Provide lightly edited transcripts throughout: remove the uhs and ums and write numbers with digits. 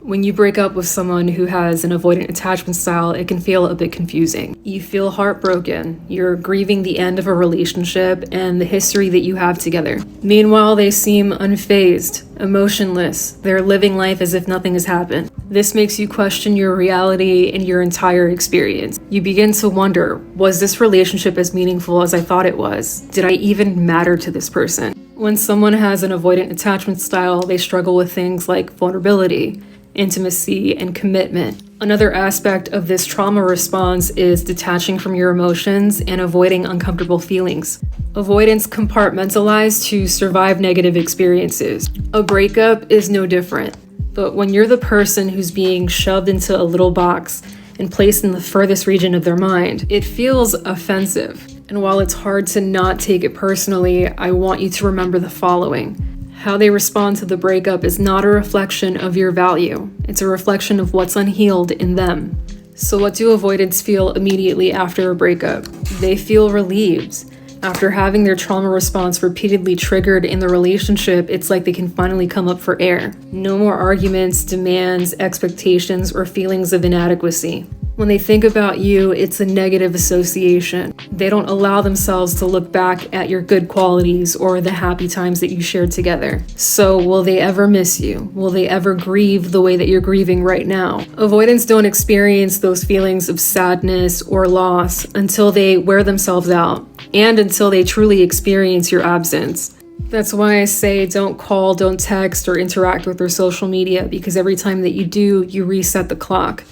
When you break up with someone who has an avoidant attachment style, it can feel a bit confusing. You feel heartbroken. You're grieving the end of a relationship and the history that you have together. Meanwhile, they seem unfazed, emotionless. They're living life as if nothing has happened. This makes you question your reality and your entire experience. You begin to wonder, was this relationship as meaningful as I thought it was? Did I even matter to this person? When someone has an avoidant attachment style, they struggle with things like vulnerability, intimacy, and commitment. Another aspect of this trauma response is detaching from your emotions and avoiding uncomfortable feelings. Avoidants compartmentalize to survive negative experiences. A breakup is no different, but when you're the person who's being shoved into a little box and placed in the furthest region of their mind, it feels offensive. And while it's hard to not take it personally, I want you to remember the following. How they respond to the breakup is not a reflection of your value. It's a reflection of what's unhealed in them. So what do avoidants feel immediately after a breakup? They feel relieved. After having their trauma response repeatedly triggered in the relationship, it's like they can finally come up for air. No more arguments, demands, expectations, or feelings of inadequacy. When they think about you, it's a negative association. They don't allow themselves to look back at your good qualities or the happy times that you shared together. So will they ever miss you? Will they ever grieve the way that you're grieving right now? Avoidants don't experience those feelings of sadness or loss until they wear themselves out and until they truly experience your absence. That's why I say don't call, don't text, or interact with their social media, because every time that you do, you reset the clock.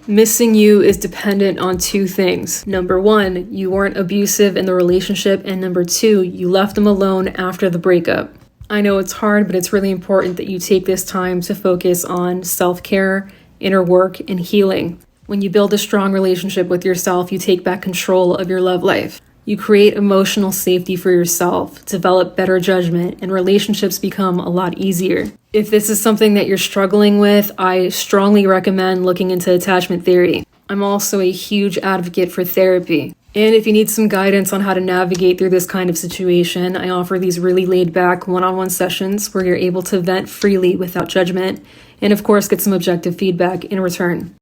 Missing you is dependent on two things. Number one, you weren't abusive in the relationship, and number two, you left them alone after the breakup. I know it's hard, but it's really important that you take this time to focus on self-care, inner work, and healing. When you build a strong relationship with yourself, you take back control of your love life. You create emotional safety for yourself, develop better judgment, and relationships become a lot easier. If this is something that you're struggling with, I strongly recommend looking into attachment theory. I'm also a huge advocate for therapy. And if you need some guidance on how to navigate through this kind of situation, I offer these really laid-back one-on-one sessions where you're able to vent freely without judgment, and of course get some objective feedback in return.